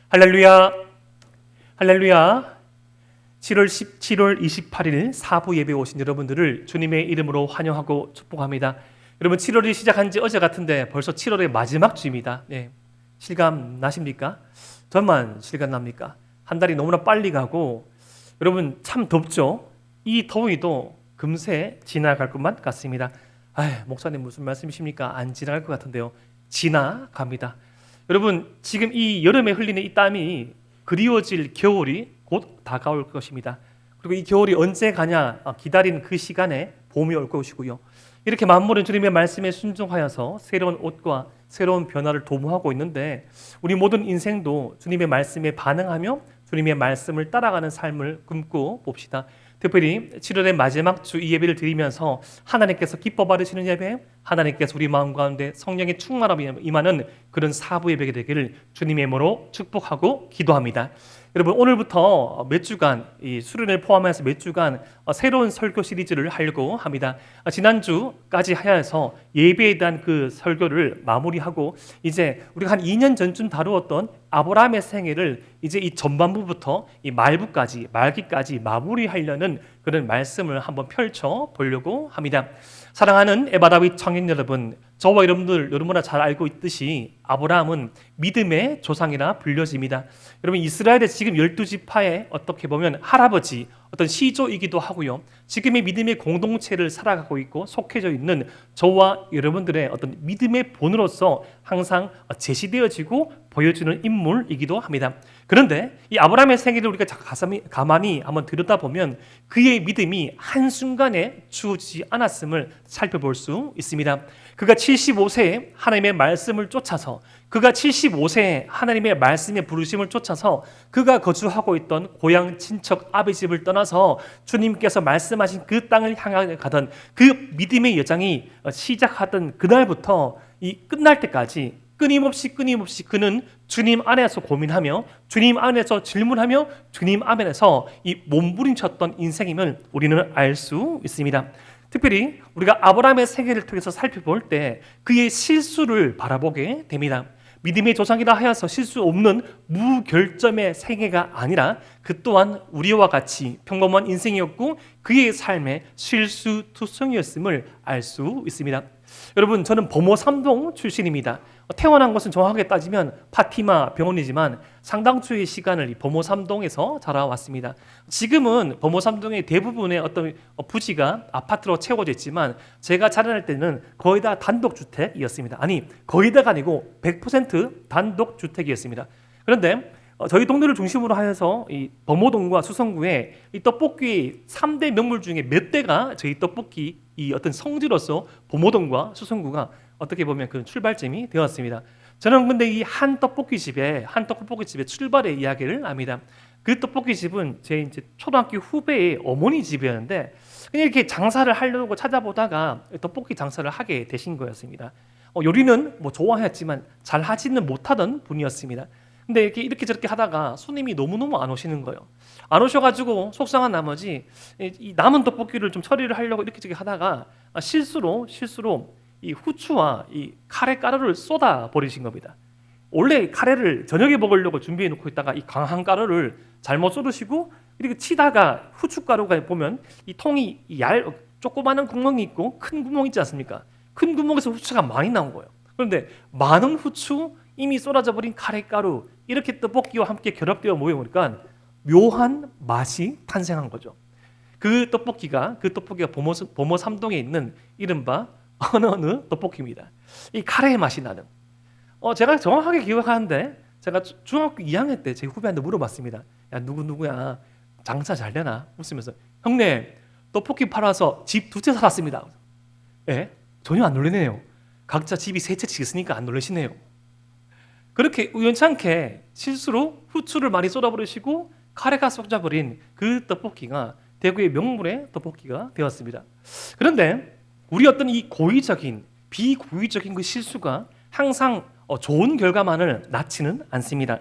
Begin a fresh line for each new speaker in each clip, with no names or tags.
할렐루야, 할렐루야. 7월 28일 사부 예배 오신 여러분들을 주님의 이름으로 환영하고 축복합니다. 여러분 7월이 시작한 지 어제 같은데 벌써 7월의 마지막 주입니다. 네, 실감 나십니까? 저만 실감 납니까? 한 달이 너무나 빨리 가고 여러분 참 덥죠? 이 더위도 금세 지나갈 것만 같습니다. 목사님 무슨 말씀이십니까? 안 지나갈 것 같은데요. 지나갑니다. 여러분 지금 이 여름에 흘리는 이 땀이 그리워질 겨울이 곧 다가올 것입니다. 그리고 이 겨울이 언제 가냐 기다린 그 시간에 봄이 올 것이고요. 이렇게 만물은 주님의 말씀에 순종하여서 새로운 옷과 새로운 변화를 도모하고 있는데 우리 모든 인생도 주님의 말씀에 반응하며 주님의 말씀을 따라가는 삶을 꿈꾸 봅시다. 특별히 7월의 마지막 주 이 예배를 드리면서 하나님께서 기뻐 받으시는 예배, 하나님께서 우리 마음 가운데 성령의 충만함이 임하는 그런 사부 예배가 되기를 주님의 이름으로 축복하고 기도합니다. 여러분 오늘부터 몇 주간 이 수련을 포함해서 몇 주간 새로운 설교 시리즈를 하려고 합니다. 지난주까지 하여서 예배에 대한 그 설교를 마무리하고 이제 우리가 한 2년 전쯤 다루었던 아브라함의 생애를 이제 이 전반부부터 이 말기까지 마무리하려는 그런 말씀을 한번 펼쳐 보려고 합니다. 사랑하는 에바다윗 청년 여러분, 저와 여러분들 너무나 잘 알고 있듯이 아브라함은 믿음의 조상이라 불려집니다. 여러분 이스라엘의 지금 12지파의 어떻게 보면 할아버지, 어떤 시조이기도 하고요. 지금의 믿음의 공동체를 살아가고 있고 속해져 있는 저와 여러분들의 어떤 믿음의 본으로서 항상 제시되어지고 보여주는 인물이기도 합니다. 그런데 이 아브라함의 생애를 우리가 가만히 한번 들여다보면 그의 믿음이 한순간에 주어지지 않았음을 살펴볼 수 있습니다. 그가 75세에 하나님의 말씀을 쫓아서 그가 75세에 하나님의 말씀의 부르심을 쫓아서 그가 거주하고 있던 고향 친척 아비 집을 떠나서 주님께서 말씀하신 그 땅을 향해 가던 그 믿음의 여정이 시작하던 그날부터 이 끝날 때까지 끊임없이 그는 주님 안에서 고민하며 주님 안에서 질문하며 주님 안에서 이 몸부림쳤던 인생임을 우리는 알 수 있습니다. 특별히 우리가 아브라함의 생애를 통해서 살펴볼 때 그의 실수를 바라보게 됩니다. 믿음의 조상이라 하여서 실수 없는 무결점의 생애가 아니라 그 또한 우리와 같이 평범한 인생이었고 그의 삶의 실수투성이었음을 알 수 있습니다. 여러분 저는 범호 삼동 출신입니다. 태어난 것은 정확하게 따지면 파티마 병원이지만 상당수의 시간을 이 범호 삼동에서 자라왔습니다. 지금은 범호 삼동의 대부분의 어떤 부지가 아파트로 채워져 있지만 제가 자라날 때는 거의 다 단독주택이었습니다. 아니 거의 다가 아니고 100% 단독주택이었습니다. 그런데 저희 동네를 중심으로 하여서 이 범호동과 수성구에 이 떡볶이 3대 명물 중에 몇 대가 저희 떡볶이 이 어떤 성지로서 범호동과 수성구가 어떻게 보면 그 출발점이 되었습니다. 저는 근데 이 한 떡볶이 집의 출발의 이야기를 압니다. 그 떡볶이 집은 제 이제 초등학교 후배의 어머니 집이었는데 그냥 이렇게 장사를 하려고 찾아보다가 떡볶이 장사를 하게 되신 거였습니다. 요리는 뭐 좋아했지만 잘 하지는 못하던 분이었습니다. 근데 이렇게 저렇게 하다가 손님이 너무너무 안 오시는 거예요. 안 오셔가지고 속상한 나머지 이 남은 떡볶이를 좀 처리를 하려고 이렇게 저렇게 하다가 실수로 이 후추와 이 카레 가루를 쏟아 버리신 겁니다. 원래 카레를 저녁에 먹으려고 준비해 놓고 있다가 이 강한 가루를 잘못 쏟으시고 이렇게 치다가 후추 가루가 보면 이 통이 조그마한 구멍이 있고 큰 구멍 있지 않습니까? 큰 구멍에서 후추가 많이 나온 거예요. 그런데 많은 후추, 이미 쏟아져 버린 카레 가루 이렇게 떡볶이와 함께 결합되어 모여보니까 묘한 맛이 탄생한 거죠. 그 떡볶이가 범호 삼동에 있는 이른바 어느 떡볶이입니다. 이 카레의 맛이 나는. 제가 정확하게 기억하는데 제가 중학교 2학년 때 제 후배한테 물어봤습니다. 야 누구야 장사 잘 되나? 웃으면서 형님 떡볶이 팔아서 집 2채 살았습니다. 예? 전혀 안 놀리네요. 각자 집이 3채씩 있으니까 안 놀라시네요. 그렇게 우연찮게 실수로 후추를 많이 쏟아버리시고 카레가 쏟아버린 그 떡볶이가 대구의 명물의 떡볶이가 되었습니다. 그런데 우리 어떤 이 비고의적인 그 실수가 항상 좋은 결과만을 낳지는 않습니다.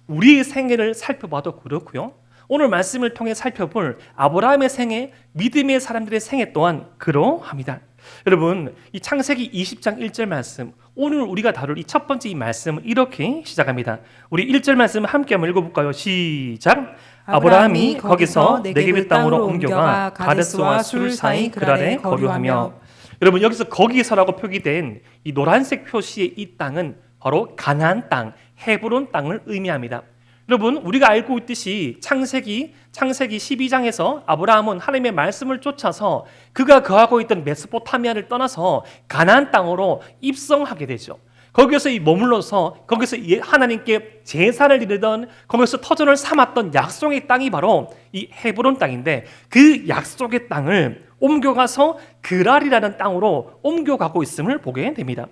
우리의 생애를 살펴봐도 그렇고요. 오늘 말씀을 통해 살펴볼 아브라함의 생애, 믿음의 사람들의 생애 또한 그러합니다. 여러분, 이 창세기 20장 1절 말씀, 오늘 우리가 다룰 이 첫 번째 이 말씀은 이렇게 시작합니다. 우리 1절 말씀을 함께 한번 읽어볼까요? 시작. 아브라함이 거기서 네게브 땅으로 옮겨가 가데스와 술 사이 그랄에 거류하며. 여러분 여기서 거기서라고 표기된 이 노란색 표시의 이 땅은 바로 가나안 땅, 헤브론 땅을 의미합니다. 여러분 우리가 알고 있듯이 창세기 12장에서 아브라함은 하나님의 말씀을 쫓아서 그가 거하고 있던 메소포타미아를 떠나서 가나안 땅으로 입성하게 되죠. 거기서 머물러서 거기서 하나님께 제사를 드리던 거기서 터전을 삼았던 약속의 땅이 바로 이 헤브론 땅인데 그 약속의 땅을 옮겨가서 그랄이라는 땅으로 옮겨가고 있음을 보게 됩니다.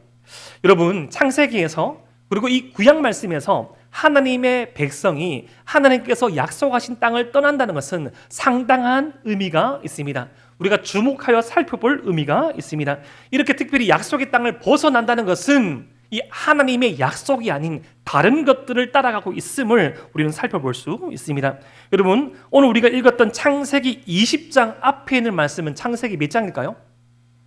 여러분 창세기에서 그리고 이 구약 말씀에서 하나님의 백성이 하나님께서 약속하신 땅을 떠난다는 것은 상당한 의미가 있습니다. 우리가 주목하여 살펴볼 의미가 있습니다. 이렇게 특별히 약속의 땅을 벗어난다는 것은 이 하나님의 약속이 아닌 다른 것들을 따라가고 있음을 우리는 살펴볼 수 있습니다. 여러분 오늘 우리가 읽었던 창세기 20장 앞에 있는 말씀은 창세기 몇 장일까요?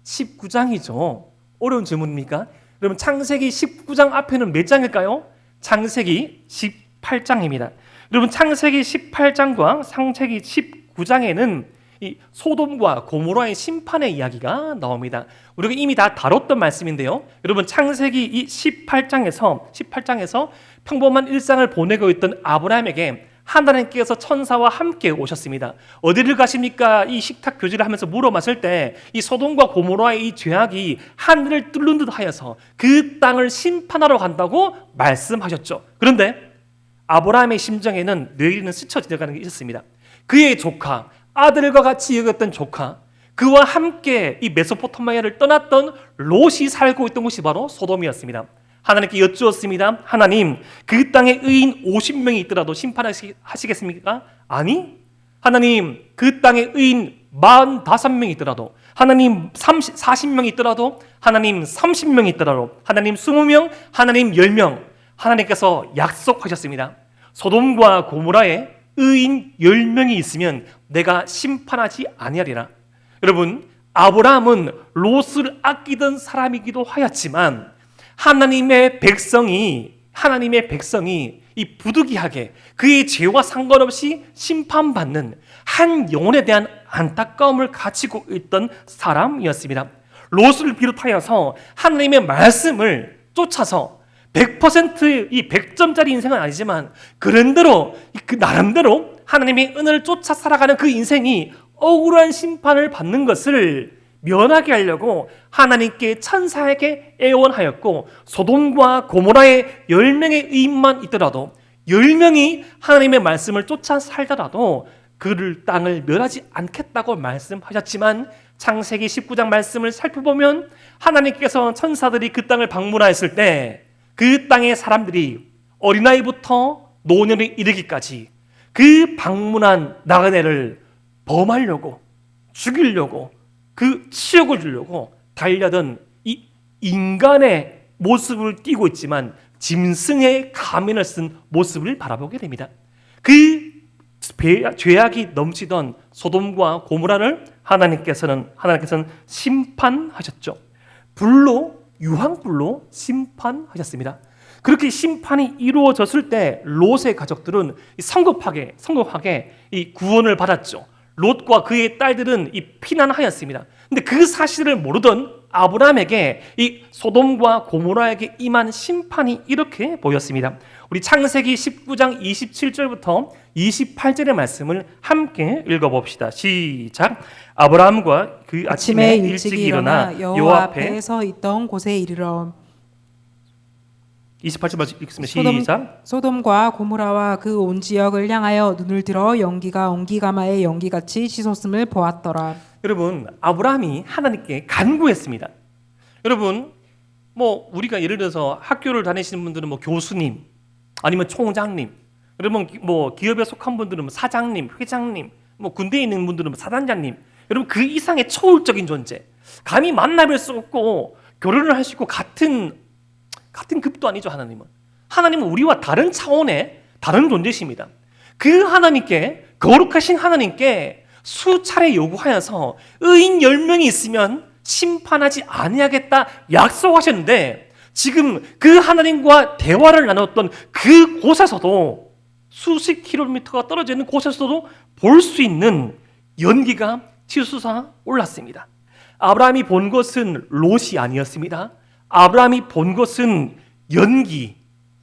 19장이죠. 어려운 질문입니까? 여러분 창세기 19장 앞에는 몇 장일까요? 창세기 18장입니다. 여러분 창세기 18장과 창세기 19장에는 이 소돔과 고모라의 심판의 이야기가 나옵니다. 우리가 이미 다 다뤘던 말씀인데요. 여러분 창세기 이 18장에서 평범한 일상을 보내고 있던 아브라함에게 하나님께서 천사와 함께 오셨습니다. 어디를 가십니까? 이 식탁 교제를 하면서 물어봤을 때 이 소돔과 고모라의 이 죄악이 하늘을 뚫는 듯 하여서 그 땅을 심판하러 간다고 말씀하셨죠. 그런데 아브라함의 심정에는 뇌리는 스쳐 지나가는 게 있었습니다. 그의 조카, 아들과 같이 여겼던 조카, 그와 함께 이 메소포타미아를 떠났던 롯이 살고 있던 곳이 바로 소돔이었습니다. 하나님께 여쭈었습니다. 하나님, 그 땅에 의인 50명이 있더라도 심판하시겠습니까? 아니, 하나님, 그 땅에 의인 45명이 있더라도, 하나님 40명이 있더라도, 하나님 30명이 있더라도, 하나님 20명, 하나님 10명, 하나님께서 약속하셨습니다. 소돔과 고모라에 의인 10명이 있으면 내가 심판하지 아니하리라. 여러분, 아브라함은 롯을 아끼던 사람이기도 하였지만 하나님의 백성이 이 부득이하게 그의 죄와 상관없이 심판받는 한 영혼에 대한 안타까움을 가지고 있던 사람이었습니다. 롯을 비롯하여서 하나님의 말씀을 쫓아서 100% 이 100점짜리 인생은 아니지만 그런대로 그 나름대로 하나님의 은혜를 쫓아 살아가는 그 인생이 억울한 심판을 받는 것을 면하게 하려고 하나님께 천사에게 애원하였고 소돔과 고모라의 10명의 의인만 있더라도 10명이 하나님의 말씀을 쫓아 살더라도 그를 땅을 멸하지 않겠다고 말씀하셨지만 창세기 19장 말씀을 살펴보면 하나님께서 천사들이 그 땅을 방문하였을 때 그 땅의 사람들이 어린아이부터 노년에 이르기까지 그 방문한 나그네를 범하려고 죽이려고 그 치욕을 주려고 달려든 이 인간의 모습을 띠고 있지만 짐승의 가면을 쓴 모습을 바라보게 됩니다. 그 죄악이 넘치던 소돔과 고모라를 하나님께서는 심판하셨죠. 유황불로 심판하셨습니다. 그렇게 심판이 이루어졌을 때 롯의 가족들은 성급하게 이 구원을 받았죠. 롯과 그의 딸들은 이 피난하였습니다. 근데 그 사실을 모르던 아브라함에게 이 소돔과 고모라에게 임한 심판이 이렇게 보였습니다. 우리 창세기 19장 27절부터 28절의 말씀을 함께 읽어봅시다. 시작. 아브라함과 그 아침에 일찍 일어나 여호와 앞에
서 있던 곳에 이르러
28절 읽습니다. 시작.
소돔과 고모라와 그 온 지역을 향하여 눈을 들어 연기가 옹기가마의 연기같이 씻었음을 보았더라.
여러분, 아브라함이 하나님께 간구했습니다. 여러분, 우리가 예를 들어서 학교를 다니시는 분들은 교수님, 아니면 총장님, 여러분 기업에 속한 분들은 사장님, 회장님, 군대에 있는 분들은 사단장님, 여러분 그 이상의 초월적인 존재, 감히 만나뵐 수 없고 교류를 할 수 있고 같은 급도 아니죠. 하나님은 우리와 다른 차원의 다른 존재십니다. 그 하나님께, 거룩하신 하나님께 수차례 요구하여서 의인 10명이 있으면 심판하지 아니하겠다 약속하셨는데 지금 그 하나님과 대화를 나눴던 그 곳에서도 수십 킬로미터가 떨어져 있는 곳에서도 볼 수 있는 연기가 치솟아 올랐습니다. 아브라함이 본 것은 롯이 아니었습니다. 아브라함이 본 것은 연기,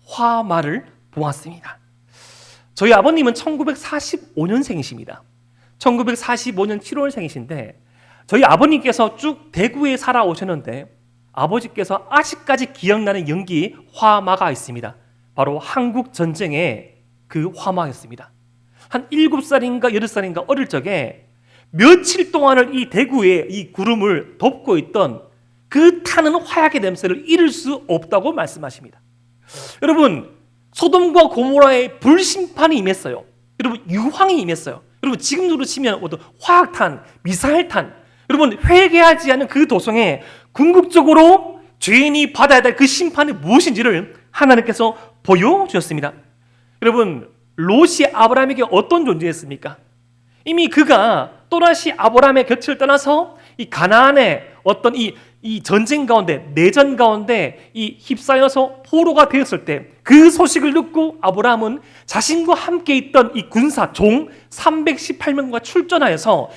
화마를 보았습니다. 저희 아버님은 1945년생이십니다. 1945년 7월생이신데 저희 아버님께서 쭉 대구에 살아오셨는데 아버지께서 아직까지 기억나는 연기 화마가 있습니다. 바로 한국전쟁의 그 화마였습니다. 한 7살인가 8살인가 어릴 적에 며칠 동안을 이 대구에 이 구름을 덮고 있던 그 타는 화약의 냄새를 잃을 수 없다고 말씀하십니다. 여러분, 소돔과 고모라의 불심판이 임했어요. 여러분, 유황이 임했어요. 여러분, 지금으로 치면 어떤 화학탄, 미사일탄, 여러분 회개하지 않은 그 도성에 궁극적으로 죄인이 받아야 될 그 심판이 무엇인지를 하나님께서 보여주셨습니다. 여러분, 롯이 아브라함에게 어떤 존재였습니까? 이미 그가 또다시 아브라함의 곁을 떠나서 이 가나안의 어떤 이 전쟁 가운데, 내전 가운데 이 휩싸여서 포로가 되었을 때 그 소식을 듣고 아브라함은 자신과 함께 있던 이 군사 종 318명과 출전하여서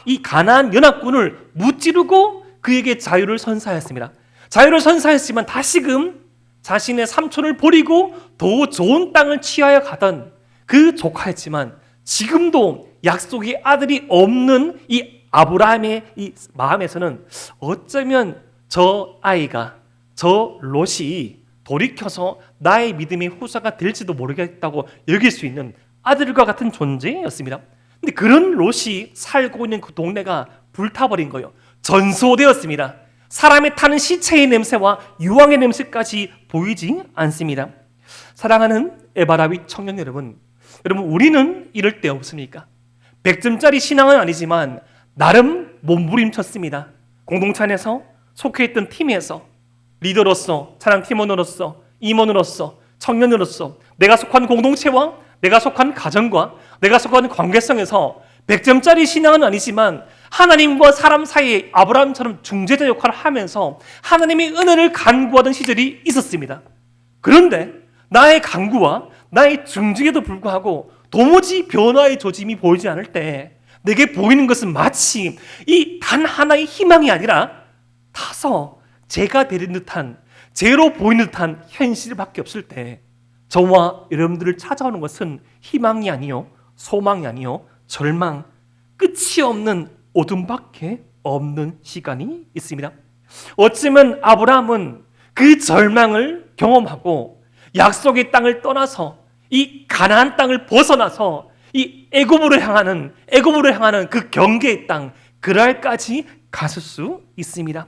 이 가나안 연합군을 무찌르고 그에게 자유를 선사했습니다. 자유를 선사했지만 다시금 자신의 삼촌을 버리고 더 좋은 땅을 취하여 가던 그 조카였지만 지금도 약속의 아들이 없는 이 아브라함의 이 마음에서는 어쩌면 저 아이가, 저 롯이 돌이켜서 나의 믿음의 후사가 될지도 모르겠다고 여길 수 있는 아들과 같은 존재였습니다. 근데 그런 롯이 살고 있는 그 동네가 불타버린 거예요. 전소되었습니다. 사람이 타는 시체의 냄새와 유황의 냄새까지 보이지 않습니다. 사랑하는 에바라위 청년 여러분, 우리는 이럴 때 없습니까? 100점짜리 신앙은 아니지만 나름 몸부림쳤습니다. 공동체 안에서 속해 있던 팀에서 리더로서, 찬양팀원으로서, 임원으로서, 청년으로서 내가 속한 공동체와 내가 속한 가정과 내가 속한 관계성에서 100점짜리 신앙은 아니지만 하나님과 사람 사이에 아브라함처럼 중재자 역할을 하면서 하나님의 은혜를 간구하던 시절이 있었습니다. 그런데 나의 간구와 나의 중직에도 불구하고 도무지 변화의 조짐이 보이지 않을 때 내게 보이는 것은 마치 이 단 하나의 희망이 아니라 타서 제가 되는 듯한, 제로 보이는 듯한 현실밖에 없을 때 저와 여러분들을 찾아오는 것은 희망이 아니요, 소망이 아니요, 절망, 끝이 없는 어둠밖에 없는 시간이 있습니다. 어쩌면 아브라함은 그 절망을 경험하고 약속의 땅을 떠나서 이 가나안 땅을 벗어나서 이 애굽으로 향하는 그 경계의 땅 그랄까지 갔을 수 있습니다.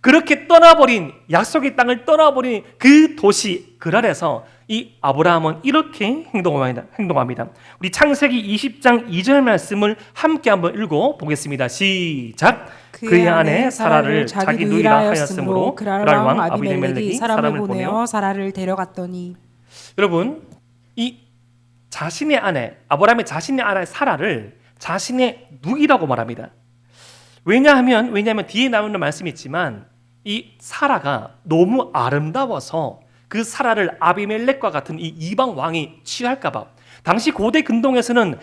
그렇게 떠나버린 약속의 땅을 떠나버린 그 도시 그랄에서 이 아브라함은 이렇게 행동합니다. 우리 창세기 20장 2절 말씀을 함께 한번 읽어 보겠습니다. 시작. 그의 아내 사라를 자기 누이라 하였으므로 그랄 왕 아비멜렉이 사람을 보내어
사라를 데려갔더니.
여러분, 이 자신의 아내, 아브라함의 자신의 아내 사라를 자신의 누이라고 말합니다. 왜냐하면 뒤에 나오는 말씀이 있지만 이 사라가 너무 아름다워서 그 사라를 아비멜렉과 같은 이 이방 왕이 취할까 봐. 당시 고대 근동에서는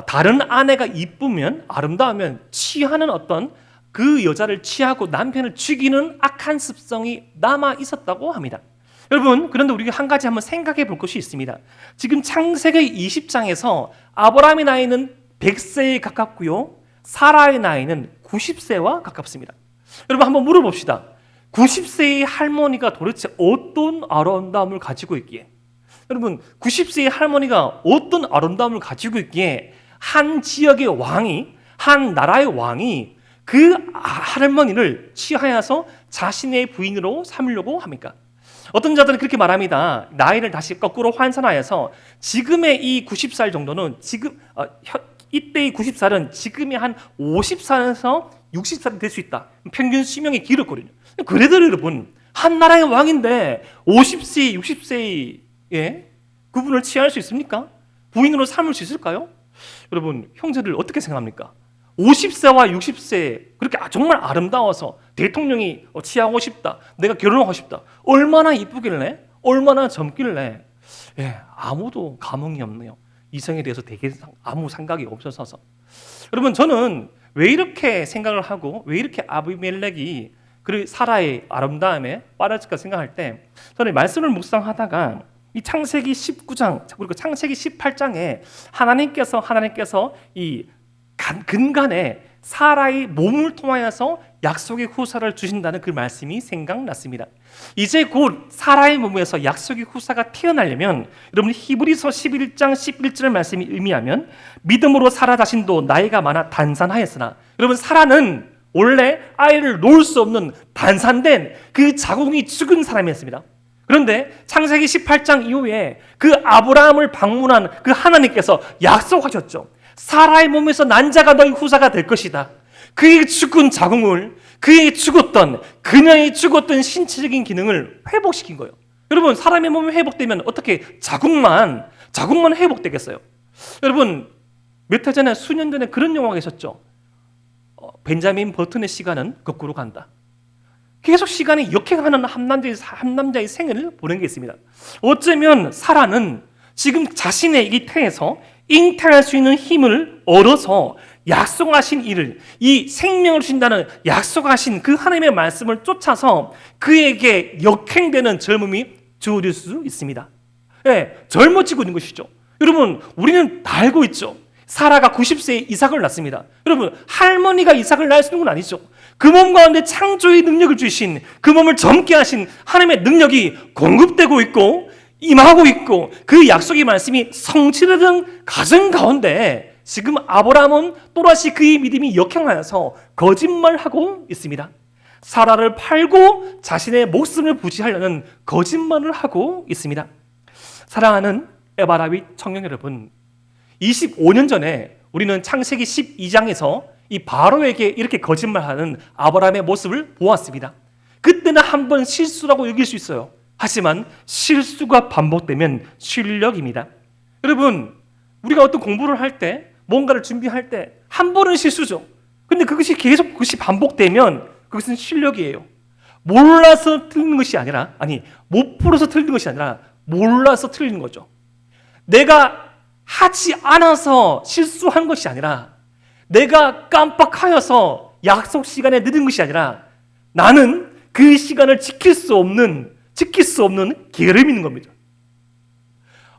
다른 아내가 이쁘면, 아름다우면 취하는 어떤 그 여자를 취하고 남편을 죽이는 악한 습성이 남아 있었다고 합니다. 여러분, 그런데 우리가 한 가지 한번 생각해 볼 것이 있습니다. 지금 창세기 20장에서 아브라함의 나이는 100세에 가깝고요, 사라의 나이는 90세와 가깝습니다. 여러분, 한번 물어봅시다. 90세의 할머니가 도대체 어떤 아름다움을 가지고 있기에, 여러분 90세의 할머니가 어떤 아름다움을 가지고 있기에 한 지역의 왕이, 한 나라의 왕이 그 할머니를 취하여서 자신의 부인으로 삼으려고 합니까? 어떤 자들은 그렇게 말합니다. 나이를 다시 거꾸로 환산하여서 지금의 이 90살 정도는 이때의 90살은 지금의 한 50살에서 60살이 될 수 있다. 평균 수명이 길었거든요. 그래도 여러분, 한 나라의 왕인데 50세, 60세의 그분을 취할 수 있습니까? 부인으로 삼을 수 있을까요? 여러분, 형제들 어떻게 생각합니까? 50세와 60세 그렇게 정말 아름다워서 대통령이 취하고 싶다, 내가 결혼하고 싶다, 얼마나 이쁘길래, 얼마나 젊길래, 아무도 감흥이 없네요. 이성에 대해서 되게 아무 생각이 없어서. 여러분, 저는 왜 이렇게 생각을 하고 왜 이렇게 아비멜렉이 그 사라의 아름다움에 빠졌을까 생각할 때, 저는 말씀을 묵상하다가 이 창세기 19장 그리고 창세기 18장에 하나님께서 이 근간에 사라의 몸을 통하여서 약속의 후사를 주신다는 그 말씀이 생각났습니다. 이제 곧 사라의 몸에서 약속의 후사가 태어나려면, 여러분 히브리서 11장 11절 말씀이 의미하면, 믿음으로 사라 자신도 나이가 많아 단산하였으나, 여러분 사라는 원래 아이를 놓을 수 없는 단산된 그 자궁이 죽은 사람이었습니다. 그런데 창세기 18장 이후에 그 아브라함을 방문한 그 하나님께서 약속하셨죠. 사라의 몸에서 난 자가 너희 후사가 될 것이다. 그의 죽은 자궁을, 그의 죽었던, 그녀의 죽었던 신체적인 기능을 회복시킨 거예요. 여러분, 사람의 몸이 회복되면 어떻게 자궁만 회복되겠어요? 여러분, 몇 해 전에, 수년 전에 그런 영화가 있었죠. 벤자민 버튼의 시간은 거꾸로 간다. 계속 시간이 역행하는 한 남자의 생애를 보는 게 있습니다. 어쩌면 사라는 지금 자신의 이 태에서 잉태할 수 있는 힘을 얻어서 약속하신 일을, 이 생명을 주신다는 약속하신 그 하나님의 말씀을 쫓아서 그에게 역행되는 젊음이 주어질 수 있습니다. 젊어지고 있는 것이죠. 여러분, 우리는 다 알고 있죠. 사라가 90세에 이삭을 낳습니다. 여러분, 할머니가 이삭을 낳을 수 있는 건 아니죠. 그 몸 가운데 창조의 능력을 주신, 그 몸을 젊게 하신 하나님의 능력이 공급되고 있고 임하고 있고, 그 약속의 말씀이 성취되는 가정 가운데 지금 아브라함은 또다시 그의 믿음이 역행하여서 거짓말하고 있습니다. 사라를 팔고 자신의 목숨을 부지하려는 거짓말을 하고 있습니다. 사랑하는 에바라윗 청년 여러분, 25년 전에 우리는 창세기 12장에서 이 바로에게 이렇게 거짓말하는 아브라함의 모습을 보았습니다. 그때는 한 번 실수라고 여길 수 있어요. 하지만 실수가 반복되면 실력입니다. 여러분, 우리가 어떤 공부를 할 때, 뭔가를 준비할 때 한 번은 실수죠. 근데 그것이 계속 반복되면 그것은 실력이에요. 몰라서 틀리는 것이 아니라, 못 풀어서 틀리는 것이 아니라 몰라서 틀리는 거죠. 내가 하지 않아서 실수한 것이 아니라, 내가 깜빡하여서 약속 시간에 늦은 것이 아니라, 나는 그 시간을 지킬 수 없는 게으름이 있는 겁니다.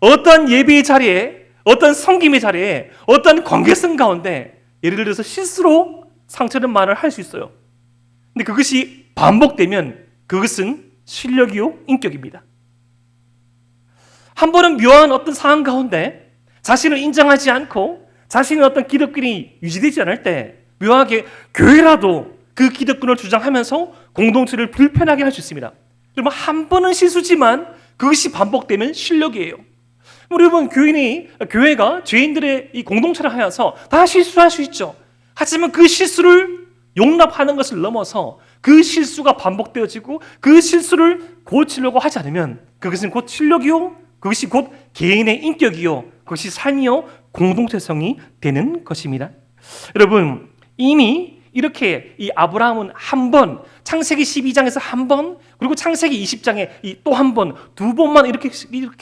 어떤 예배의 자리에, 어떤 섬김의 자리에, 어떤 관계성 가운데 예를 들어서 실수로 상처는 말을 할 수 있어요. 근데 그것이 반복되면 그것은 실력이요 인격입니다. 한 번은 묘한 어떤 상황 가운데 자신을 인정하지 않고 자신의 어떤 기득권이 유지되지 않을 때 묘하게 교회라도 그 기득권을 주장하면서 공동체를 불편하게 할 수 있습니다. 여러분, 한 번은 실수지만 그것이 반복되면 실력이에요. 여러분, 교회가 죄인들의 이 공동체를 하여서 다 실수할 수 있죠. 하지만 그 실수를 용납하는 것을 넘어서 그 실수가 반복되어지고 그 실수를 고치려고 하지 않으면 그것은 곧 실력이요, 그것이 곧 개인의 인격이요, 그것이 삶이요 공동체성이 되는 것입니다. 여러분, 이미 이렇게 이 아브라함은 한 번, 창세기 12장에서 한 번, 그리고 창세기 20장에 또 한 번, 두 번만 이렇게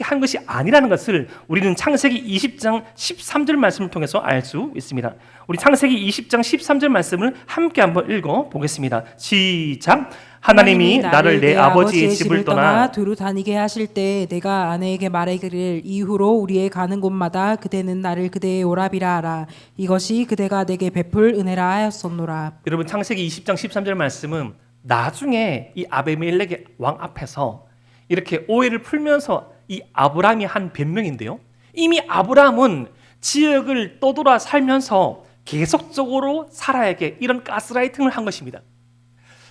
한 것이 아니라는 것을 우리는 창세기 20장 13절 말씀을 통해서 알 수 있습니다. 우리 창세기 20장 13절 말씀을 함께 한번 읽어 보겠습니다. 시작. 하나님이 나를 내 아버지의 집을 떠나
두루 다니게 하실 때 내가 아내에게 말하기를 이후로 우리의 가는 곳마다 그대는 나를 그대의 오라비라 하라. 이것이 그대가 내게 베풀 은혜라 하였었노라.
여러분, 창세기 20장 13절 말씀은 나중에 이 아비멜렉의 왕 앞에서 이렇게 오해를 풀면서 이 아브라함이 한 변명인데요. 이미 아브라함은 지역을 떠돌아 살면서 계속적으로 사라에게 이런 가스라이팅을 한 것입니다.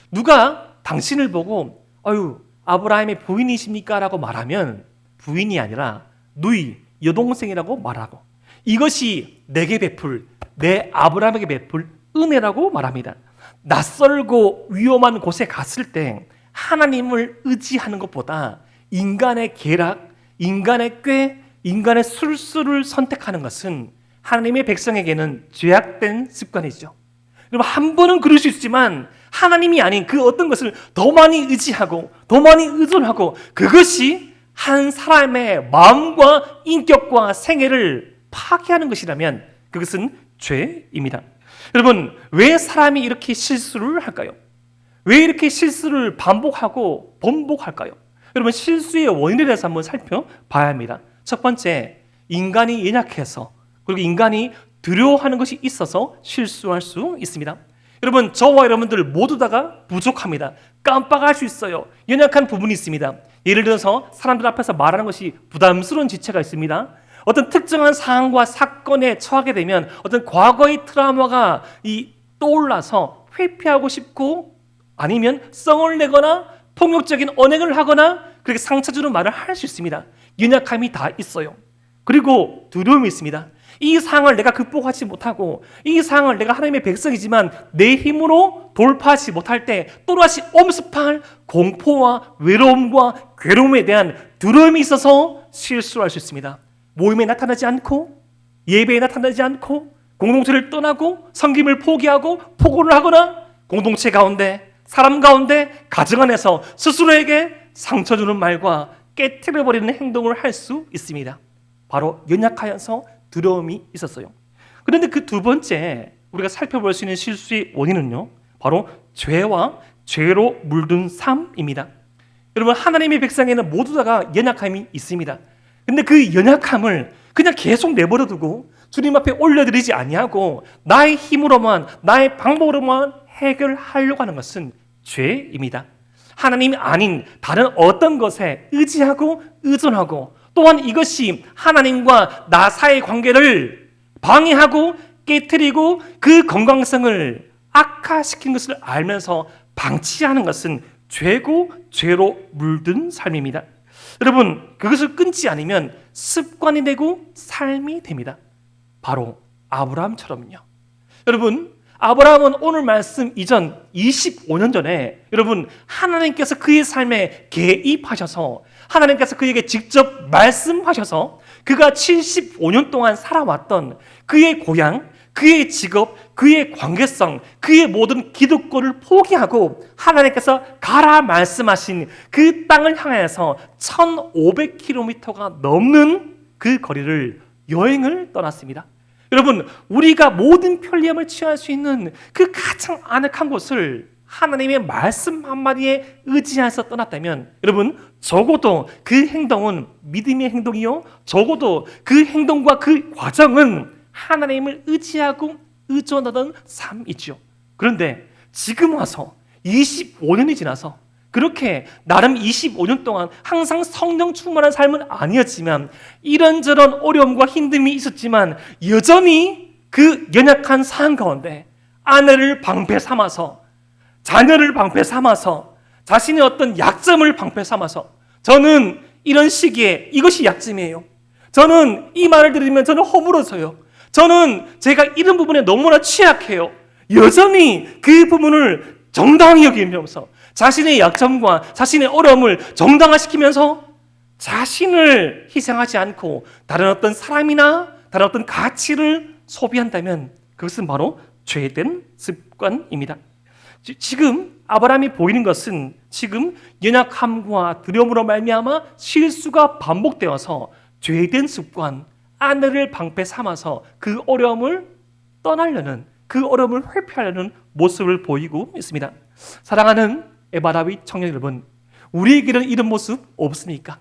누가 당신을 보고 아브라함의 부인이십니까? 라고 말하면 부인이 아니라 누이, 여동생이라고 말하고, 이것이 내게 베풀, 내 아브라함에게 베풀 은혜라고 말합니다. 낯설고 위험한 곳에 갔을 때 하나님을 의지하는 것보다 인간의 계략, 인간의 꾀, 인간의 술수를 선택하는 것은 하나님의 백성에게는 죄악된 습관이죠. 여러분, 한 번은 그럴 수 있지만 하나님이 아닌 그 어떤 것을 더 많이 의지하고 더 많이 의존하고, 그것이 한 사람의 마음과 인격과 생애를 파괴하는 것이라면 그것은 죄입니다. 여러분, 왜 사람이 이렇게 실수를 할까요? 왜 이렇게 실수를 반복하고 번복할까요? 여러분, 실수의 원인에 대해서 한번 살펴봐야 합니다. 첫 번째, 인간이 연약해서, 그리고 인간이 두려워하는 것이 있어서 실수할 수 있습니다. 여러분, 저와 여러분들 모두 다가 부족합니다. 깜빡할 수 있어요. 연약한 부분이 있습니다. 예를 들어서 사람들 앞에서 말하는 것이 부담스러운 지체가 있습니다. 어떤 특정한 상황과 사건에 처하게 되면 어떤 과거의 트라우마가 떠올라서 회피하고 싶고, 아니면 썽을 내거나 폭력적인 언행을 하거나 그렇게 상처 주는 말을 할 수 있습니다. 연약함이 다 있어요. 그리고 두려움이 있습니다. 이 상황을 내가 극복하지 못하고, 이 상황을 내가 하나님의 백성이지만 내 힘으로 돌파하지 못할 때 또다시 엄습할 공포와 외로움과 괴로움에 대한 두려움이 있어서 실수할 수 있습니다. 모임에 나타나지 않고, 예배에 나타나지 않고, 공동체를 떠나고, 섬김을 포기하고 포고를 하거나, 공동체 가운데, 사람 가운데, 가정 안에서 스스로에게 상처 주는 말과 깨트려버리는 행동을 할 수 있습니다. 바로 연약하여서 두려움이 있었어요. 그런데 그 두 번째 우리가 살펴볼 수 있는 실수의 원인은요, 바로 죄와 죄로 물든 삶입니다. 여러분, 하나님의 백성에는 모두 다가 연약함이 있습니다. 근데 그 연약함을 그냥 계속 내버려 두고 주님 앞에 올려드리지 아니하고 나의 힘으로만, 나의 방법으로만 해결하려고 하는 것은 죄입니다. 하나님이 아닌 다른 어떤 것에 의지하고 의존하고, 또한 이것이 하나님과 나 사이의 관계를 방해하고 깨트리고 그 건강성을 악화시킨 것을 알면서 방치하는 것은 죄고 죄로 물든 삶입니다. 여러분, 그것을 끊지 않으면 습관이 되고 삶이 됩니다. 바로 아브라함처럼요. 여러분, 아브라함은 오늘 말씀 이전 25년 전에 여러분, 하나님께서 그의 삶에 개입하셔서 하나님께서 그에게 직접 말씀하셔서 그가 75년 동안 살아왔던 그의 고향, 그의 직업, 그의 관계성, 그의 모든 기득권을 포기하고 하나님께서 가라 말씀하신 그 땅을 향해서 1500km가 넘는 그 거리를 여행을 떠났습니다. 여러분, 우리가 모든 편리함을 취할 수 있는 그 가장 아늑한 곳을 하나님의 말씀 한마디에 의지해서 떠났다면, 여러분, 적어도 그 행동은 믿음의 행동이요, 적어도 그 행동과 그 과정은 하나님을 의지하고 의존하던 삶이죠. 그런데 지금 와서 25년이 지나서 그렇게 나름 25년 동안 항상 성령 충만한 삶은 아니었지만 이런저런 어려움과 힘듦이 있었지만 여전히 그 연약한 상황 가운데 아내를 방패 삼아서, 자녀를 방패 삼아서, 자신의 어떤 약점을 방패 삼아서, 저는 이런 시기에 이것이 약점이에요. 저는 이 말을 들으면 저는 허물어져요. 저는 제가 이런 부분에 너무나 취약해요. 여전히 그 부분을 정당히 여기면서 자신의 약점과 자신의 어려움을 정당화시키면서 자신을 희생하지 않고 다른 어떤 사람이나 다른 어떤 가치를 소비한다면 그것은 바로 죄된 습관입니다. 지금 아브라함이 보이는 것은 지금 연약함과 두려움으로 말미암아 실수가 반복되어서 죄된 습관, 아내를 방패 삼아서 그 어려움을 떠나려는, 그 어려움을 회피하려는 모습을 보이고 있습니다. 사랑하는 에바라위 청년 여러분, 우리에게는 이런 모습 없습니까?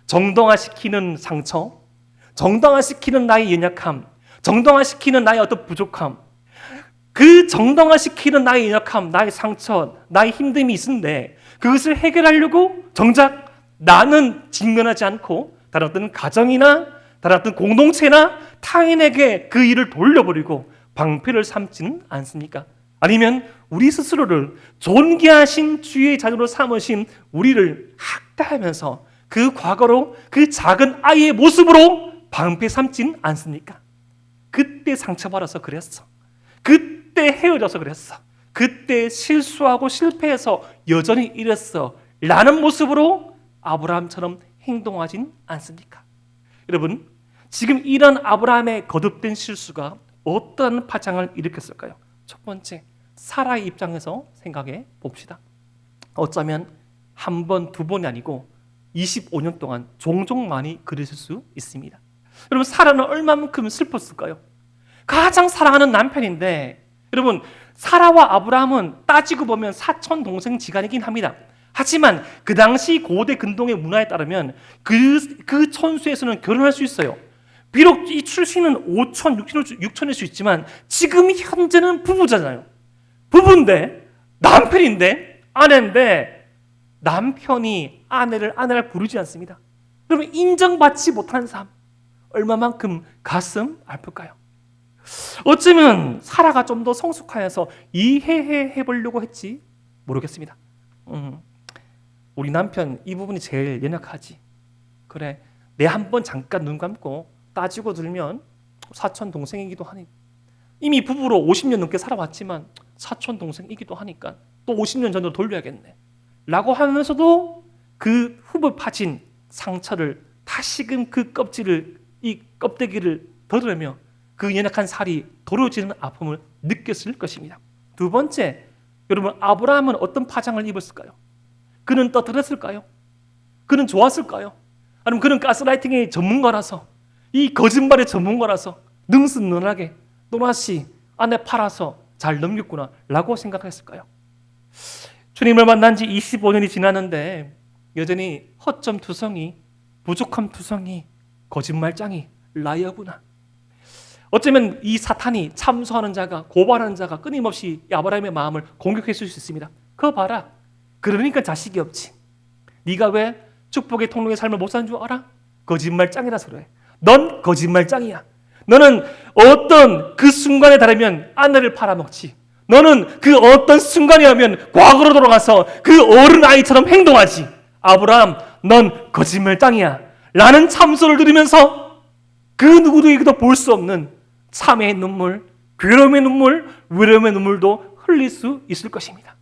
정당화시키는 상처, 정당화시키는 나의 연약함, 정당화시키는 나의 어떤 부족함, 그 정당화시키는 나의 연약함, 나의 상처, 나의 힘듦이 있는데 그것을 해결하려고 정작 나는 직면하지 않고 다른 어떤 가정이나 다른 어떤 공동체나 타인에게 그 일을 돌려버리고 방패를 삼지는 않습니까? 아니면 우리 스스로를 존귀하신 주의 자녀로 삼으신 우리를 학대하면서 그 과거로 그 작은 아이의 모습으로 방패 삼지는 않습니까? 그때 상처받아서 그랬어. 그때 헤어져서 그랬어. 그때 실수하고 실패해서 여전히 이랬어 라는 모습으로 아브라함처럼 행동하진 않습니까? 여러분, 지금 이런 아브라함의 거듭된 실수가 어떤 파장을 일으켰을까요? 첫 번째, 사라의 입장에서 생각해 봅시다. 어쩌면 한 번, 두 번이 아니고 25년 동안 종종 많이 그랬을 수 있습니다. 여러분, 사라는 얼마만큼 슬펐을까요? 가장 사랑하는 남편인데, 여러분, 사라와 아브라함은 따지고 보면 사촌 동생 지간이긴 합니다. 하지만 그 당시 고대 근동의 문화에 따르면 그 천수에서는 결혼할 수 있어요. 비록 이 출신은 5천, 6천일 수 있지만 지금 현재는 부부잖아요. 부부인데, 남편인데, 아내인데 남편이 아내를 부르지 않습니다. 그러면 인정받지 못하는 삶, 얼마만큼 가슴 아플까요? 어쩌면 사라가 좀 더 성숙하여서 이해해 보려고 했지 모르겠습니다. 우리 남편 이 부분이 제일 연약하지. 그래, 내 한번 잠깐 눈 감고 따지고 들면 사촌 동생이기도 하니, 이미 부부로 50년 넘게 살아왔지만 사촌 동생이기도 하니까 또 50년 전으로 돌려야겠네 라고 하면서도 그 흡을 파진 상처를 다시금 그 이 껍데기를 덜으며 그 연약한 살이 도려지는 아픔을 느꼈을 것입니다. 두 번째, 여러분, 아브라함은 어떤 파장을 입었을까요? 그는 떠들었을까요? 그는 좋았을까요? 아니면 그는 가스라이팅의 전문가라서, 이 거짓말의 전문가라서 능수능란하게 또다시 아내 팔아서 잘 넘겼구나 라고 생각했을까요? 주님을 만난 지 25년이 지났는데 여전히 허점 투성이, 부족함 투성이, 거짓말장이 라이어구나. 어쩌면 이 사탄이, 참소하는 자가, 고발하는 자가 끊임없이 아브라함의 마음을 공격했을 수 있습니다. 그거 봐라, 그러니까 자식이 없지. 네가 왜 축복의 통로의 삶을 못 사는 줄 알아? 거짓말장이라서 그래. 넌 거짓말장이야. 너는 어떤 그 순간에 다르면 아내를 팔아먹지. 너는 그 어떤 순간이 오면 과거로 돌아가서 그 어른 아이처럼 행동하지. 아브라함, 넌 거짓말장이야 라는 참소를 들으면서 그 누구에게도 볼 수 없는 참회의 눈물, 괴로움의 눈물, 외로움의 눈물도 흘릴 수 있을 것입니다.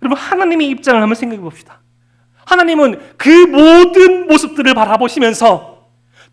여러분, 하나님의 입장을 한번 생각해 봅시다. 하나님은 그 모든 모습들을 바라보시면서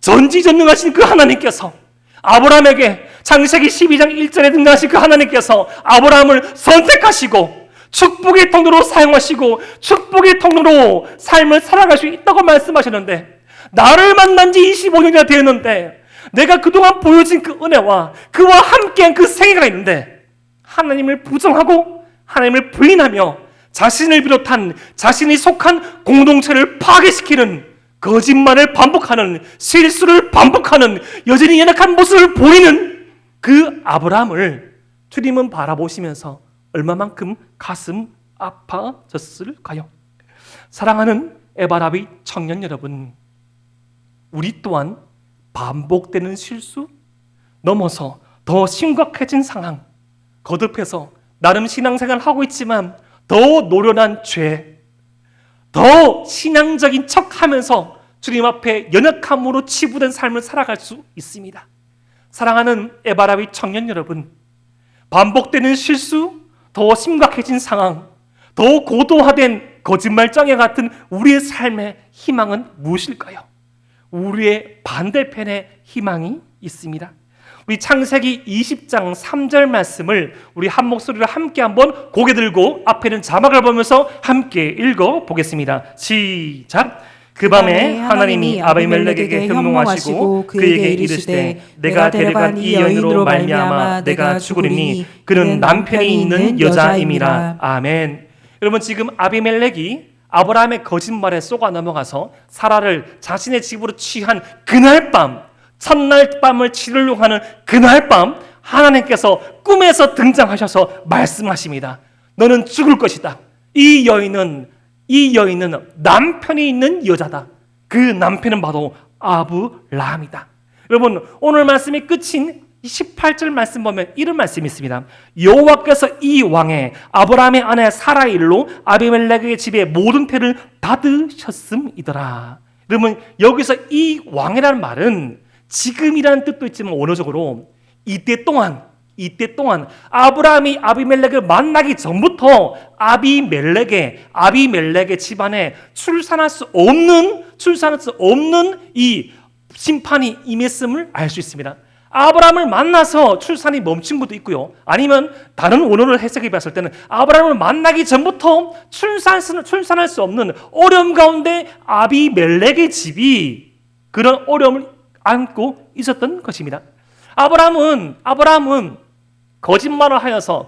전지전능하신 그 하나님께서 아브라함에게 창세기 12장 1절에 등장하신 그 하나님께서 아브라함을 선택하시고 축복의 통로로 사용하시고 축복의 통로로 삶을 살아갈 수 있다고 말씀하셨는데, 나를 만난 지 25년이나 되었는데 내가 그동안 보여진 그 은혜와 그와 함께한 그 생애가 있는데 하나님을 부정하고 하나님을 부인하며 자신을 비롯한 자신이 속한 공동체를 파괴시키는 거짓말을 반복하는, 실수를 반복하는, 여전히 연약한 모습을 보이는 그 아브라함을 주님은 바라보시면서 얼마만큼 가슴 아파졌을까요? 사랑하는 에바라비 청년 여러분, 우리 또한 반복되는 실수 넘어서 더 심각해진 상황, 거듭해서 나름 신앙생활을 하고 있지만 더 노련한 죄, 더 신앙적인 척하면서 주님 앞에 연약함으로 치부된 삶을 살아갈 수 있습니다. 사랑하는 에바라비 청년 여러분, 반복되는 실수, 더 심각해진 상황, 더 고도화된 거짓말장애 같은 우리의 삶의 희망은 무엇일까요? 우리의 반대편에 희망이 있습니다. 우리 창세기 20장 3절 말씀을 우리 한 목소리로 함께 한번 고개 들고 앞에는 자막을 보면서 함께 읽어보겠습니다. 시작! 그 밤에 하나님이 아비멜렉에게 현몽하시고 그에게 이르시되 내가 데려간 이 여인으로 말미암아 내가 죽으리니 그는 남편이 있는 여자임이라. 아멘. 여러분, 지금 아비멜렉이 아브라함의 거짓말에 쏘가 넘어가서 사라를 자신의 집으로 취한 그날 밤, 첫날 밤을 치르려고 하는 그날 밤, 하나님께서 꿈에서 등장하셔서 말씀하십니다. 너는 죽을 것이다. 이 여인은 남편이 있는 여자다. 그 남편은 바로 아브라함이다. 여러분, 오늘 말씀의 끝인 18절 말씀 보면 이런 말씀이 있습니다. 여호와께서 이 왕의 아브라함의 아내 사라의 일로 아비멜렉의 집에 모든 태를 닫으셨음이더라. 여러분, 여기서 이 왕이라는 말은 지금이라는 뜻도 있지만 원어적으로 이때 동안 아브라함이 아비멜렉을 만나기 전부터 아비멜렉의 집안에 출산할 수 없는 이 심판이 임했음을 알 수 있습니다. 아브라함을 만나서 출산이 멈춘 것도 있고요. 아니면 다른 원어를 해석해 봤을 때는 아브라함을 만나기 전부터 출산할 수 없는 어려움 가운데 아비멜렉의 집이 그런 어려움을 안고 있었던 것입니다. 아브라함은 거짓말을 하여서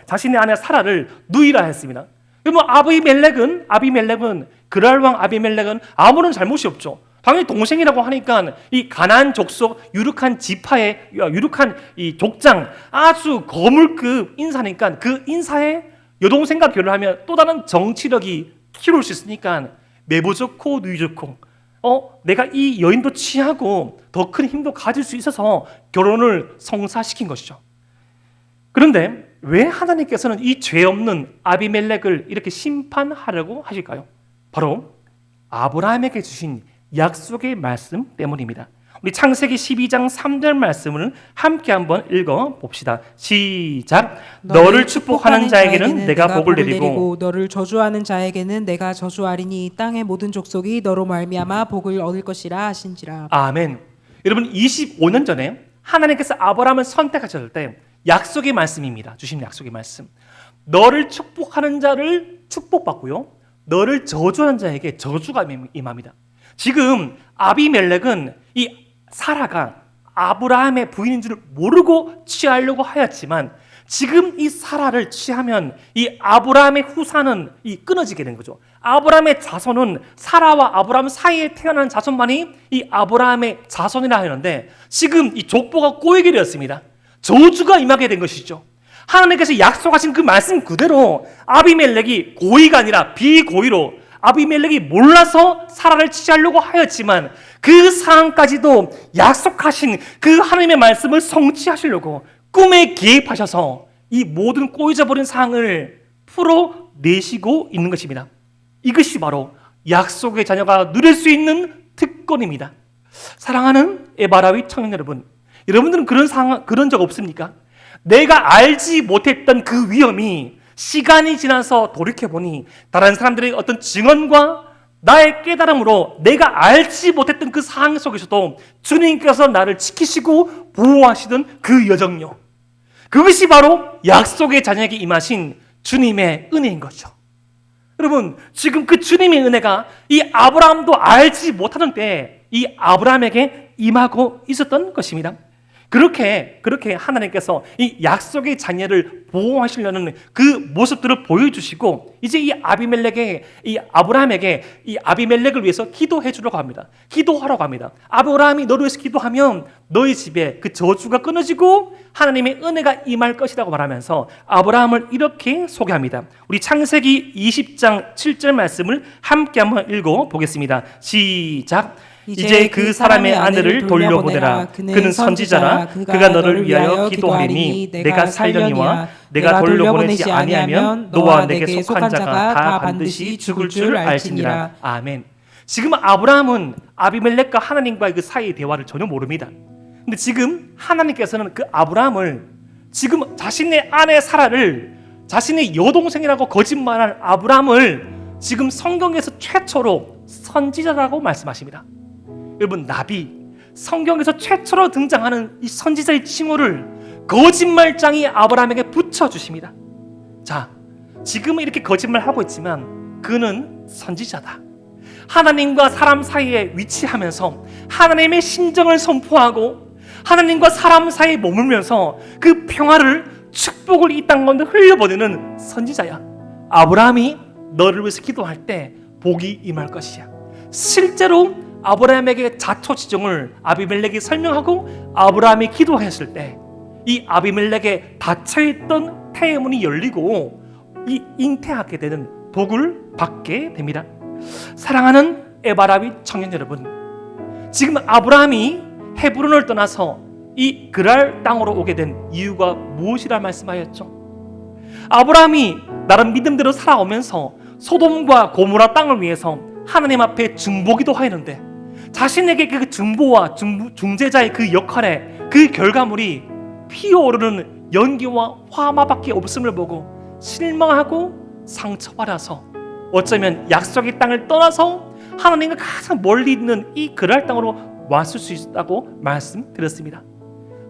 자신의 아내 사라를 누이라 했습니다. 그러면 아비멜렉은 그랄 왕 아비멜렉은 아무런 잘못이 없죠. 당연히 동생이라고 하니까 이 가나안 족속 유력한 지파의 유력한 이 족장 아주 거물급 인사니까 그 인사의 여동생과 결혼하면 또 다른 정치력이 키울 수 있으니까 매부 좋고 누이 좋고 내가 이 여인도 취하고 더 큰 힘도 가질 수 있어서 결혼을 성사시킨 것이죠. 그런데 왜 하나님께서는 이 죄 없는 아비멜렉을 이렇게 심판하려고 하실까요? 바로 아브라함에게 주신 약속의 말씀 때문입니다. 우리 창세기 12장 3절 말씀을 함께 한번 읽어봅시다. 시작. 너를 축복하는 자에게는 내가 복을 내리고
너를 저주하는 자에게는 내가 저주하리니 땅의 모든 족속이 너로 말미암아 복을 얻을 것이라 하신지라.
아멘. 여러분 25년 전에 하나님께서 아브라함을 선택하셨을 때 약속의 말씀입니다. 주신 약속의 말씀. 너를 축복하는 자를 축복받고요. 너를 저주하는 자에게 저주가 임합니다. 지금 아비멜렉은 이 사라가 아브라함의 부인인 줄 모르고 취하려고 하였지만 지금 이 사라를 취하면 이 아브라함의 후사는 끊어지게 된 거죠. 아브라함의 자손은 사라와 아브라함 사이에 태어난 자손만이 이 아브라함의 자손이라 하는데 지금 이 족보가 꼬이게 되었습니다. 저주가 임하게 된 것이죠. 하나님께서 약속하신 그 말씀 그대로 아비멜렉이 고의가 아니라 비고의로 아비멜렉이 몰라서 사라를 취하려고 하였지만 그 상황까지도 약속하신 그 하나님의 말씀을 성취하시려고 꿈에 개입하셔서 이 모든 꼬여져버린 상황을 풀어내시고 있는 것입니다. 이것이 바로 약속의 자녀가 누릴 수 있는 특권입니다. 사랑하는 에바라위 청년 여러분, 여러분들은 그런 적 없습니까? 내가 알지 못했던 그 위험이 시간이 지나서 돌이켜보니 다른 사람들의 어떤 증언과 나의 깨달음으로 내가 알지 못했던 그 상황 속에서도 주님께서 나를 지키시고 보호하시던 그 여정요. 그것이 바로 약속의 자녀에게 임하신 주님의 은혜인 거죠. 여러분, 지금 그 주님의 은혜가 이 아브라함도 알지 못하던 때에 이 아브라함에게 임하고 있었던 것입니다. 그렇게 하나님께서 이 약속의 자녀를 보호하시려는 그 모습들을 보여주시고 이제 이 아브라함에게 이 아비멜렉을 위해서 기도해 주려고 합니다. 기도하라고 합니다. 아브라함이 너를 위해서 기도하면 너희 집에 그 저주가 끊어지고 하나님의 은혜가 임할 것이라고 말하면서 아브라함을 이렇게 소개합니다. 우리 창세기 20장 7절 말씀을 함께 한번 읽어보겠습니다. 시작. 이제 그 사람의 아내를 돌려보내라. 그는 선지자라. 그가 너를 위하여 기도하리니 내가 살려니와 내가 돌려보내지 아니하면 너와 내게 속한 자가 다 반드시 죽을 줄 알지니라. 아멘. 지금 아브라함은 아비멜렉과 하나님과의 그 사이의 대화를 전혀 모릅니다. 근데 지금 하나님께서는 그 아브라함을 지금 자신의 아내 사라를 자신의 여동생이라고 거짓말한 아브라함을 지금 성경에서 최초로 선지자라고 말씀하십니다. 여러분, 나비, 성경에서 최초로 등장하는 이 선지자의 칭호를 거짓말장이 아브라함에게 붙여주십니다. 자, 지금은 이렇게 거짓말하고 있지만 그는 선지자다. 하나님과 사람 사이에 위치하면서 하나님의 심정을 선포하고 하나님과 사람 사이에 머물면서 그 평화를, 축복을 이 땅 가운데 흘려보내는 선지자야. 아브라함이 너를 위해서 기도할 때 복이 임할 것이야. 실제로 아브라함에게 자초지종을 아비멜렉이 설명하고 아브라함이 기도했을 때 이 아비멜렉의 닫혀있던 태문이 열리고 이 잉태하게 되는 복을 받게 됩니다. 사랑하는 에바라위 청년 여러분, 지금 아브라함이 헤브론을 떠나서 이 그랄 땅으로 오게 된 이유가 무엇이라 말씀하였죠? 아브라함이 나름 믿음대로 살아오면서 소돔과 고모라 땅을 위해서 하나님 앞에 중보기도 하였는데 자신에게 그 중보와 중재자의 그 역할에 그 결과물이 피어오르는 연기와 화마밖에 없음을 보고 실망하고 상처받아서 어쩌면 약속의 땅을 떠나서 하나님과 가장 멀리 있는 이 그랄 땅으로 왔을 수 있다고 말씀드렸습니다.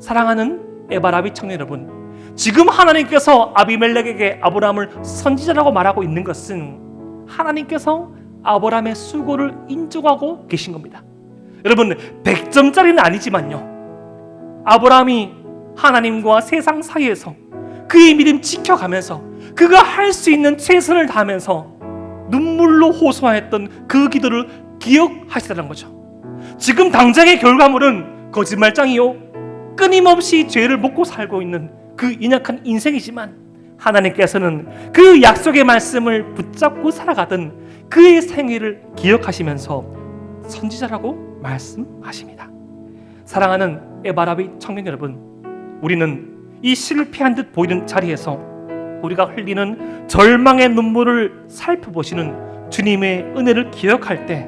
사랑하는 에바라비 청년 여러분, 지금 하나님께서 아비멜렉에게 아브라함을 선지자라고 말하고 있는 것은 하나님께서 아브라함의 수고를 인정하고 계신 겁니다. 여러분, 100점짜리는 아니지만요, 아브라함이 하나님과 세상 사이에서 그의 믿음 지켜가면서 그가 할 수 있는 최선을 다하면서 눈물로 호소하였던 그 기도를 기억하시라는 거죠. 지금 당장의 결과물은 거짓말장이요, 끊임없이 죄를 먹고 살고 있는 그 연약한 인생이지만 하나님께서는 그 약속의 말씀을 붙잡고 살아가던 그의 생애를 기억하시면서 선지자라고 말씀하십니다. 사랑하는 에바라비 청년 여러분, 우리는 이 실패한 듯 보이는 자리에서 우리가 흘리는 절망의 눈물을 살펴보시는 주님의 은혜를 기억할 때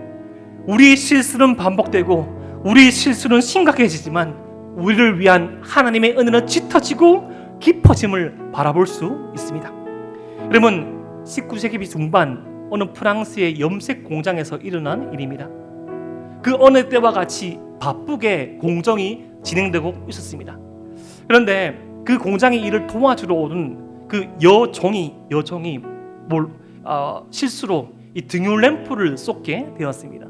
우리의 실수는 반복되고 우리의 실수는 심각해지지만 우리를 위한 하나님의 은혜는 짙어지고 깊어짐을 바라볼 수 있습니다. 여러분, 19세기 중반 어느 프랑스의 염색 공장에서 일어난 일입니다. 그 어느 때와 같이 바쁘게 공정이 진행되고 있었습니다. 그런데 그 공장의 일을 도와주러 오는 그 여종이 실수로 이 등유 램프를 쏟게 되었습니다.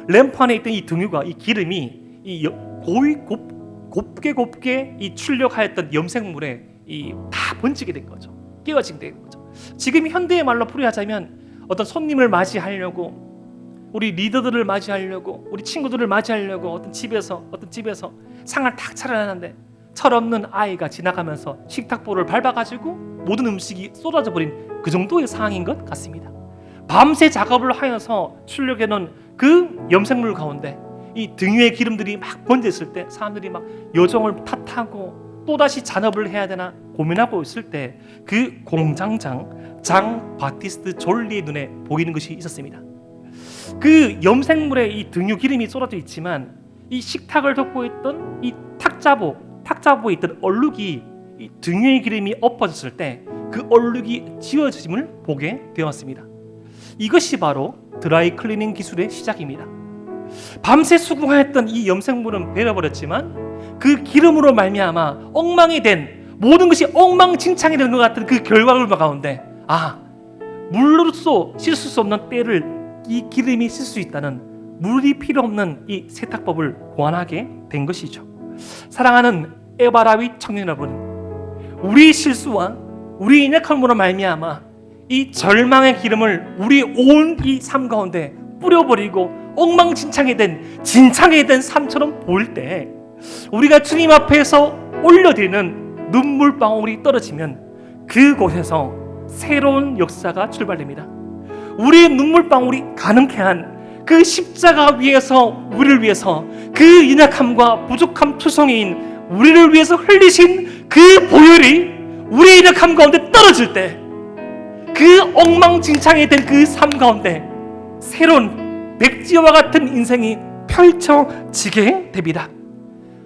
램프 안에 있던 이 등유가, 이 기름이 이 곱게 이 출력하였던 염색물에 다 번지게 된 거죠. 끼워지게 된 거죠. 지금 현대의 말로 풀이하자면 어떤 손님을 맞이하려고, 우리 리더들을 맞이하려고, 우리 친구들을 맞이하려고 어떤 집에서 상을 탁 차려놨는데 철없는 아이가 지나가면서 식탁보를 밟아가지고 모든 음식이 쏟아져 버린 그 정도의 상황인 것 같습니다. 밤새 작업을 하여서 출력해놓은 그 염색물 가운데 이 등유의 기름들이 막 번졌을 때 사람들이 막 여종을 탓하고 또다시 잔업을 해야 되나 고민하고 있을 때 그 공장장 장 바티스트 졸리의 눈에 보이는 것이 있었습니다. 그 염색물에 이 등유 기름이 쏟아져 있지만 이 식탁을 덮고 있던 이 탁자보에 있던 얼룩이 이 등유의 기름이 엎어졌을 때 그 얼룩이 지워짐을 보게 되었습니다. 이것이 바로 드라이 클리닝 기술의 시작입니다. 밤새 수고하였던 이 염색물은 베려버렸지만 그 기름으로 말미암아 엉망이 된, 모든 것이 엉망진창이 되는 것 같은 그 결과물 가운데 물로써 씻을 수 없는 때를 이 기름이 쓸 수 있다는, 물이 필요 없는 이 세탁법을 고안하게 된 것이죠. 사랑하는 에바라위 청년 여러분, 우리 실수와 우리 연약함으로 말미암아 이 절망의 기름을 우리 온 이 삶 가운데 뿌려버리고 엉망진창이 된, 진창이 된 삶처럼 보일 때 우리가 주님 앞에서 올려드리는 눈물방울이 떨어지면 그곳에서 새로운 역사가 출발됩니다. 우리의 눈물방울이 가능케 한 그 십자가 위에서 우리를 위해서 그 연약함과 부족함 투성이인 우리를 위해서 흘리신 그 보혈이 우리의 연약함 가운데 떨어질 때 그 엉망진창이 된 그 삶 가운데 새로운 백지와 같은 인생이 펼쳐지게 됩니다.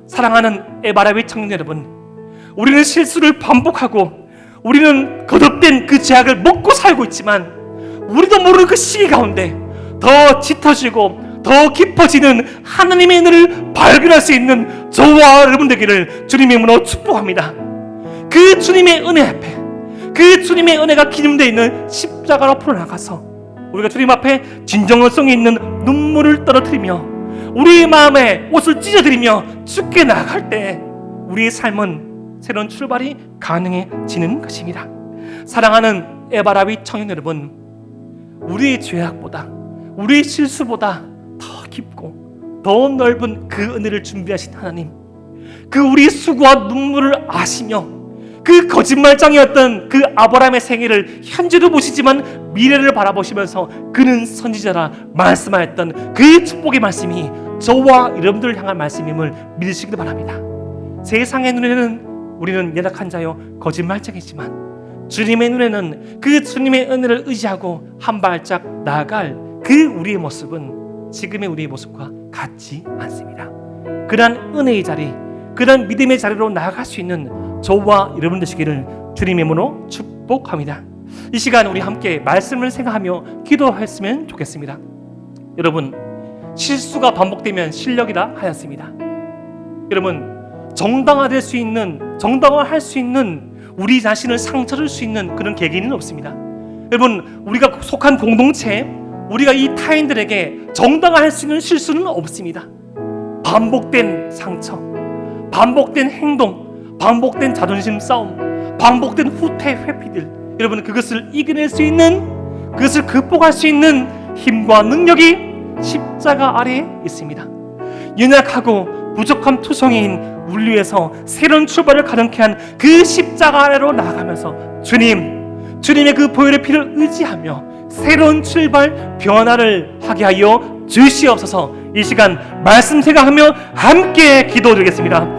사랑하는 에바라비 청년 여러분, 우리는 실수를 반복하고 우리는 거듭된 그 죄악을 먹고 살고 있지만 우리도 모르는 그 시기 가운데 더 짙어지고 더 깊어지는 하나님의 은혜를 발견할 수 있는 저와 여러분 되기를 주님의 이름으로 축복합니다. 그 주님의 은혜 앞에, 그 주님의 은혜가 기념되어 있는 십자가로 풀어나가서 우리가 주님 앞에 진정성이 있는 눈물을 떨어뜨리며 우리의 마음에 옷을 찢어드리며 죽게 나아갈 때 우리의 삶은 새로운 출발이 가능해지는 것입니다. 사랑하는 에바라비 청년 여러분, 우리의 죄악보다, 우리의 실수보다 더 깊고 더 넓은 그 은혜를 준비하신 하나님, 그 우리의 수고와 눈물을 아시며 그 거짓말장이었던 그 아브라함의 생애를 현재도 보시지만 미래를 바라보시면서 그는 선지자라 말씀하였던 그 축복의 말씀이 저와 여러분들을 향한 말씀임을 믿으시길 바랍니다. 세상의 눈에는 우리는 연약한 자요 거짓말장이지만 주님의 눈에는 그 주님의 은혜를 의지하고 한 발짝 나아갈 그 우리의 모습은 지금의 우리의 모습과 같지 않습니다. 그러한 은혜의 자리, 그러한 믿음의 자리로 나아갈 수 있는 저와 여러분 되시기를 주님의 이름으로 축복합니다. 이 시간 우리 함께 말씀을 생각하며 기도했으면 좋겠습니다. 여러분, 실수가 반복되면 실력이라 하였습니다. 여러분, 정당화할 수 있는 우리 자신을 상처 줄 수 있는 그런 계기는 없습니다. 여러분, 우리가 속한 공동체, 우리가 이 타인들에게 정당화할 수 있는 실수는 없습니다. 반복된 상처, 반복된 행동, 반복된 자존심 싸움, 반복된 후퇴 회피들, 여러분, 그것을 이겨낼 수 있는, 그것을 극복할 수 있는 힘과 능력이 십자가 아래에 있습니다. 연약하고 부족한 투성이인 인류에서 새로운 출발을 가능케 한 그 십자가 아래로 나아가면서 주님의 그 보혈의 피를 의지하며 새로운 출발, 변화를 하게 하여 주시옵소서. 이 시간 말씀 생각하며 함께 기도드리겠습니다.